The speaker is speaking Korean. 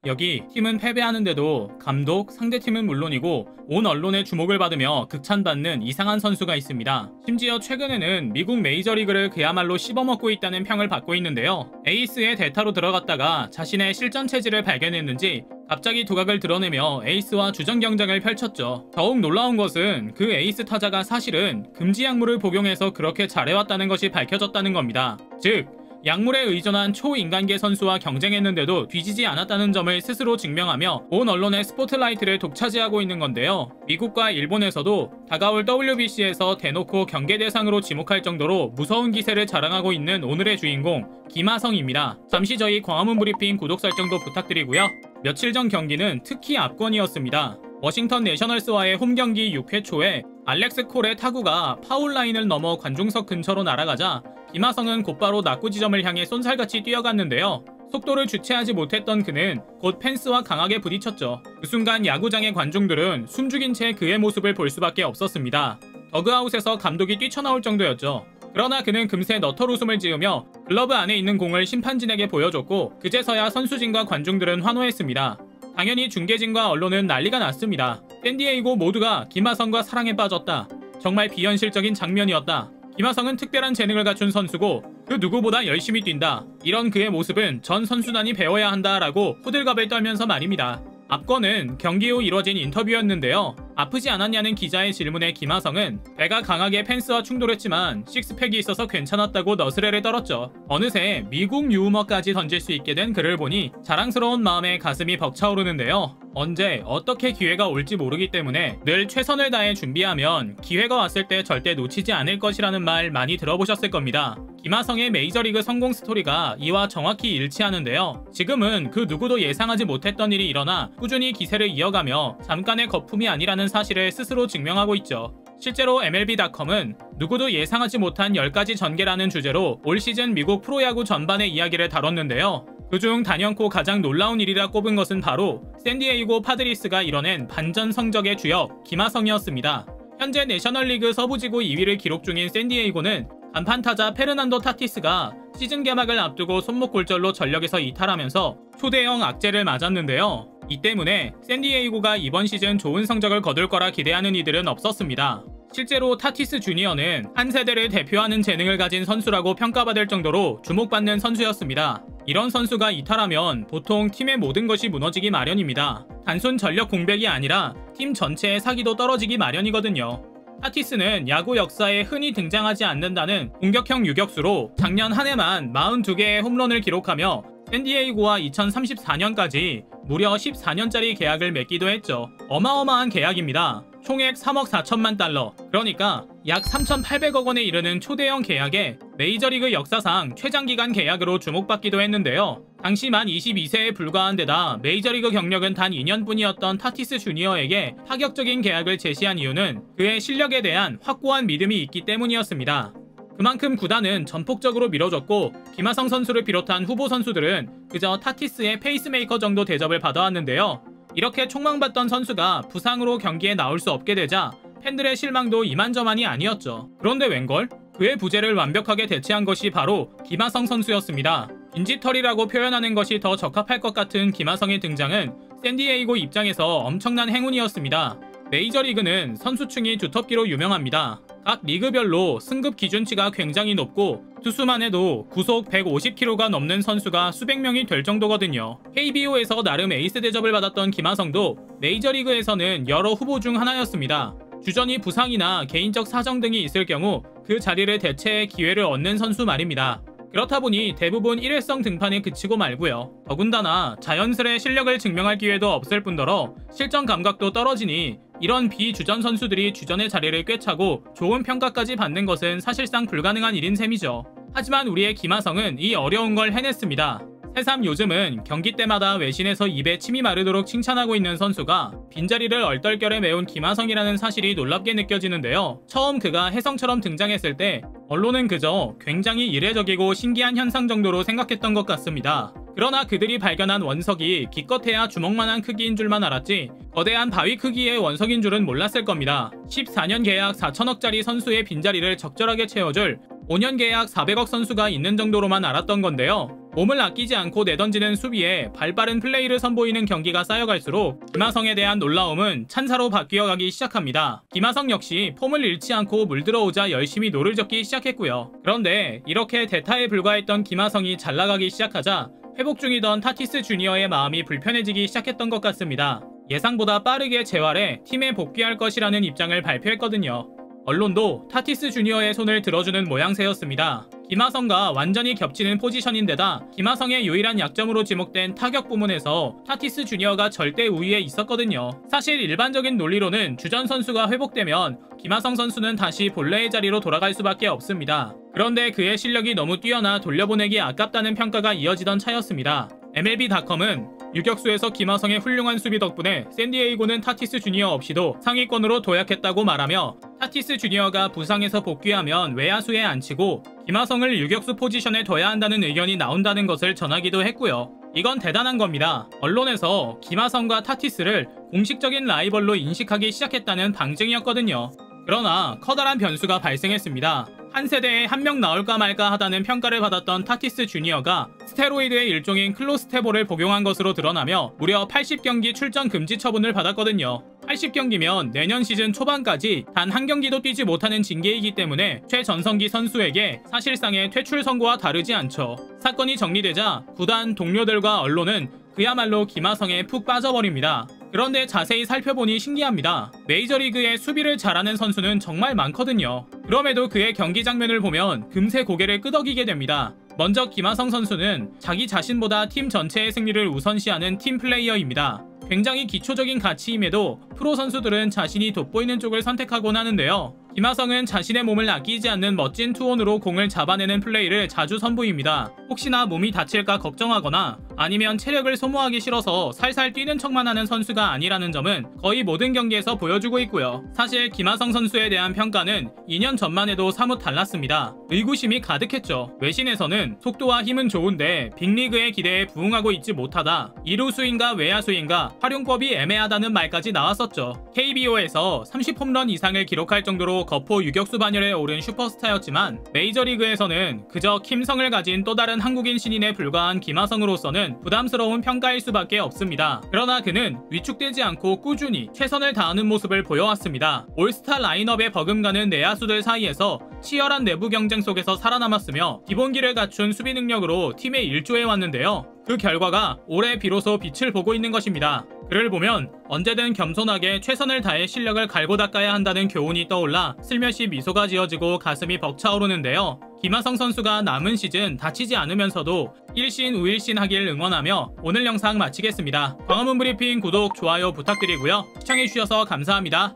여기 팀은 패배하는데도 감독, 상대팀은 물론이고 온 언론의 주목을 받으며 극찬받는 이상한 선수가 있습니다. 심지어 최근에는 미국 메이저리그를 그야말로 씹어먹고 있다는 평을 받고 있는데요. 에이스의 대타로 들어갔다가 자신의 실전 체질을 발견했는지 갑자기 두각을 드러내며 에이스와 주전 경쟁을 펼쳤죠. 더욱 놀라운 것은 그 에이스 타자가 사실은 금지 약물을 복용해서 그렇게 잘해왔다는 것이 밝혀졌다는 겁니다. 즉, 약물에 의존한 초인간계 선수와 경쟁했는데도 뒤지지 않았다는 점을 스스로 증명하며 온 언론의 스포트라이트를 독차지하고 있는 건데요. 미국과 일본에서도 다가올 WBC에서 대놓고 경계 대상으로 지목할 정도로 무서운 기세를 자랑하고 있는 오늘의 주인공 김하성입니다. 잠시 저희 광화문 브리핑 구독 설정도 부탁드리고요. 며칠 전 경기는 특히 압권이었습니다. 워싱턴 내셔널스와의 홈경기 6회 초에 알렉스 콜의 타구가 파울라인을 넘어 관중석 근처로 날아가자 김하성은 곧바로 낙구 지점을 향해 쏜살같이 뛰어갔는데요. 속도를 주체하지 못했던 그는 곧 펜스와 강하게 부딪혔죠. 그 순간 야구장의 관중들은 숨죽인 채 그의 모습을 볼 수밖에 없었습니다. 더그아웃에서 감독이 뛰쳐나올 정도였죠. 그러나 그는 금세 너털 웃음을 지으며 글러브 안에 있는 공을 심판진에게 보여줬고 그제서야 선수진과 관중들은 환호했습니다. 당연히 중계진과 언론은 난리가 났습니다. 샌디에이고 모두가 김하성과 사랑에 빠졌다. 정말 비현실적인 장면이었다. 김하성은 특별한 재능을 갖춘 선수고 그 누구보다 열심히 뛴다. 이런 그의 모습은 전 선수단이 배워야 한다라고 호들갑을 떨면서 말입니다. 압권은 경기 후 이뤄진 인터뷰였는데요. 아프지 않았냐는 기자의 질문에 김하성은 배가 강하게 펜스와 충돌했지만 식스팩이 있어서 괜찮았다고 너스레를 떨었죠. 어느새 미국 유머까지 던질 수 있게 된 그를 보니 자랑스러운 마음에 가슴이 벅차오르는데요. 언제 어떻게 기회가 올지 모르기 때문에 늘 최선을 다해 준비하면 기회가 왔을 때 절대 놓치지 않을 것이라는 말 많이 들어보셨을 겁니다. 김하성의 메이저리그 성공 스토리가 이와 정확히 일치하는데요. 지금은 그 누구도 예상하지 못했던 일이 일어나 꾸준히 기세를 이어가며 잠깐의 거품이 아니라는 사실을 스스로 증명하고 있죠. 실제로 MLB.com은 누구도 예상하지 못한 10가지 전개라는 주제로 올 시즌 미국 프로야구 전반의 이야기를 다뤘는데요. 그중 단연코 가장 놀라운 일이라 꼽은 것은 바로 샌디에이고 파드리스가 이뤄낸 반전 성적의 주역 김하성이었습니다. 현재 내셔널리그 서부지구 2위를 기록 중인 샌디에이고는 간판타자 페르난도 타티스가 시즌 개막을 앞두고 손목골절로 전력에서 이탈하면서 초대형 악재를 맞았는데요. 이 때문에 샌디에이고가 이번 시즌 좋은 성적을 거둘 거라 기대하는 이들은 없었습니다. 실제로 타티스 주니어는 한 세대를 대표하는 재능을 가진 선수라고 평가받을 정도로 주목받는 선수였습니다. 이런 선수가 이탈하면 보통 팀의 모든 것이 무너지기 마련입니다. 단순 전력 공백이 아니라 팀 전체의 사기도 떨어지기 마련이거든요. 타티스는 야구 역사에 흔히 등장하지 않는다는 공격형 유격수로 작년 한 해만 42개의 홈런을 기록하며 샌디에이고와 2034년까지 무려 14년짜리 계약을 맺기도 했죠. 어마어마한 계약입니다. 총액 3억 4천만 달러, 그러니까 약 3,800억 원에 이르는 초대형 계약에 메이저리그 역사상 최장기간 계약으로 주목받기도 했는데요. 당시 만 22세에 불과한 데다 메이저리그 경력은 단 2년뿐이었던 타티스 주니어에게 파격적인 계약을 제시한 이유는 그의 실력에 대한 확고한 믿음이 있기 때문이었습니다. 그만큼 구단은 전폭적으로 밀어줬고 김하성 선수를 비롯한 후보 선수들은 그저 타티스의 페이스메이커 정도 대접을 받아왔는데요. 이렇게 촉망받던 선수가 부상으로 경기에 나올 수 없게 되자 팬들의 실망도 이만저만이 아니었죠. 그런데 웬걸? 그의 부재를 완벽하게 대체한 것이 바로 김하성 선수였습니다. 빈지털이라고 표현하는 것이 더 적합할 것 같은 김하성의 등장은 샌디에이고 입장에서 엄청난 행운이었습니다. 메이저리그는 선수층이 두텁기로 유명합니다. 각 리그별로 승급 기준치가 굉장히 높고 투수만 해도 구속 150km가 넘는 선수가 수백 명이 될 정도거든요. KBO에서 나름 에이스 대접을 받았던 김하성도 메이저리그에서는 여러 후보 중 하나였습니다. 주전이 부상이나 개인적 사정 등이 있을 경우 그 자리를 대체해 기회를 얻는 선수 말입니다. 그렇다 보니 대부분 일회성 등판에 그치고 말고요. 더군다나 자연스레 실력을 증명할 기회도 없을 뿐더러 실전 감각도 떨어지니 이런 비주전 선수들이 주전의 자리를 꿰차고 좋은 평가까지 받는 것은 사실상 불가능한 일인 셈이죠. 하지만 우리의 김하성은 이 어려운 걸 해냈습니다. 새삼 요즘은 경기 때마다 외신에서 입에 침이 마르도록 칭찬하고 있는 선수가 빈자리를 얼떨결에 메운 김하성이라는 사실이 놀랍게 느껴지는데요. 처음 그가 혜성처럼 등장했을 때 언론은 그저 굉장히 이례적이고 신기한 현상 정도로 생각했던 것 같습니다. 그러나 그들이 발견한 원석이 기껏해야 주먹만한 크기인 줄만 알았지 거대한 바위 크기의 원석인 줄은 몰랐을 겁니다. 14년 계약 4천억짜리 선수의 빈자리를 적절하게 채워줄 5년 계약 400억 선수가 있는 정도로만 알았던 건데요. 몸을 아끼지 않고 내던지는 수비에 발빠른 플레이를 선보이는 경기가 쌓여갈수록 김하성에 대한 놀라움은 찬사로 바뀌어가기 시작합니다. 김하성 역시 폼을 잃지 않고 물들어오자 열심히 노를 젓기 시작했고요. 그런데 이렇게 대타에 불과했던 김하성이 잘 나가기 시작하자 회복 중이던 타티스 주니어의 마음이 불편해지기 시작했던 것 같습니다. 예상보다 빠르게 재활해 팀에 복귀할 것이라는 입장을 발표했거든요. 언론도 타티스 주니어의 손을 들어주는 모양새였습니다. 김하성과 완전히 겹치는 포지션인데다 김하성의 유일한 약점으로 지목된 타격 부문에서 타티스 주니어가 절대 우위에 있었거든요. 사실 일반적인 논리로는 주전 선수가 회복되면 김하성 선수는 다시 본래의 자리로 돌아갈 수밖에 없습니다. 그런데 그의 실력이 너무 뛰어나 돌려보내기 아깝다는 평가가 이어지던 차였습니다. MLB.com은 유격수에서 김하성의 훌륭한 수비 덕분에 샌디에이고는 타티스 주니어 없이도 상위권으로 도약했다고 말하며 타티스 주니어가 부상에서 복귀하면 외야수에 앉히고 김하성을 유격수 포지션에 둬야 한다는 의견이 나온다는 것을 전하기도 했고요. 이건 대단한 겁니다. 언론에서 김하성과 타티스를 공식적인 라이벌로 인식하기 시작했다는 방증이었거든요. 그러나 커다란 변수가 발생했습니다. 한 세대에 한 명 나올까 말까 하다는 평가를 받았던 타티스 주니어가 스테로이드의 일종인 클로스테볼을 복용한 것으로 드러나며 무려 80경기 출전 금지 처분을 받았거든요. 80경기면 내년 시즌 초반까지 단 한 경기도 뛰지 못하는 징계이기 때문에 최전성기 선수에게 사실상의 퇴출 선고와 다르지 않죠. 사건이 정리되자 구단, 동료들과 언론은 그야말로 김하성에 푹 빠져버립니다. 그런데 자세히 살펴보니 신기합니다. 메이저리그에 수비를 잘하는 선수는 정말 많거든요. 그럼에도 그의 경기 장면을 보면 금세 고개를 끄덕이게 됩니다. 먼저 김하성 선수는 자기 자신보다 팀 전체의 승리를 우선시하는 팀 플레이어입니다. 굉장히 기초적인 가치임에도 프로 선수들은 자신이 돋보이는 쪽을 선택하곤 하는데요. 김하성은 자신의 몸을 아끼지 않는 멋진 투혼으로 공을 잡아내는 플레이를 자주 선보입니다. 혹시나 몸이 다칠까 걱정하거나 아니면 체력을 소모하기 싫어서 살살 뛰는 척만 하는 선수가 아니라는 점은 거의 모든 경기에서 보여주고 있고요. 사실 김하성 선수에 대한 평가는 2년 전만 해도 사뭇 달랐습니다. 의구심이 가득했죠. 외신에서는 속도와 힘은 좋은데 빅리그의 기대에 부응하고 있지 못하다. 2루수인가 외야수인가 활용법이 애매하다는 말까지 나왔었죠. KBO에서 30홈런 이상을 기록할 정도로 거포 유격수 반열에 오른 슈퍼스타였지만 메이저리그에서는 그저 킴성을 가진 또 다른 한국인 신인에 불과한 김하성으로서는 부담스러운 평가일 수밖에 없습니다. 그러나 그는 위축되지 않고 꾸준히 최선을 다하는 모습을 보여왔습니다. 올스타 라인업에 버금가는 내야수들 사이에서 치열한 내부 경쟁 속에서 살아남았으며 기본기를 갖춘 수비 능력으로 팀에 일조해왔는데요. 그 결과가 올해 비로소 빛을 보고 있는 것입니다. 그를 보면 언제든 겸손하게 최선을 다해 실력을 갈고 닦아야 한다는 교훈이 떠올라 슬며시 미소가 지어지고 가슴이 벅차오르는데요. 김하성 선수가 남은 시즌 다치지 않으면서도 1신 우일신 하길 응원하며 오늘 영상 마치겠습니다. 광화문 브리핑 구독, 좋아요 부탁드리고요. 시청해주셔서 감사합니다.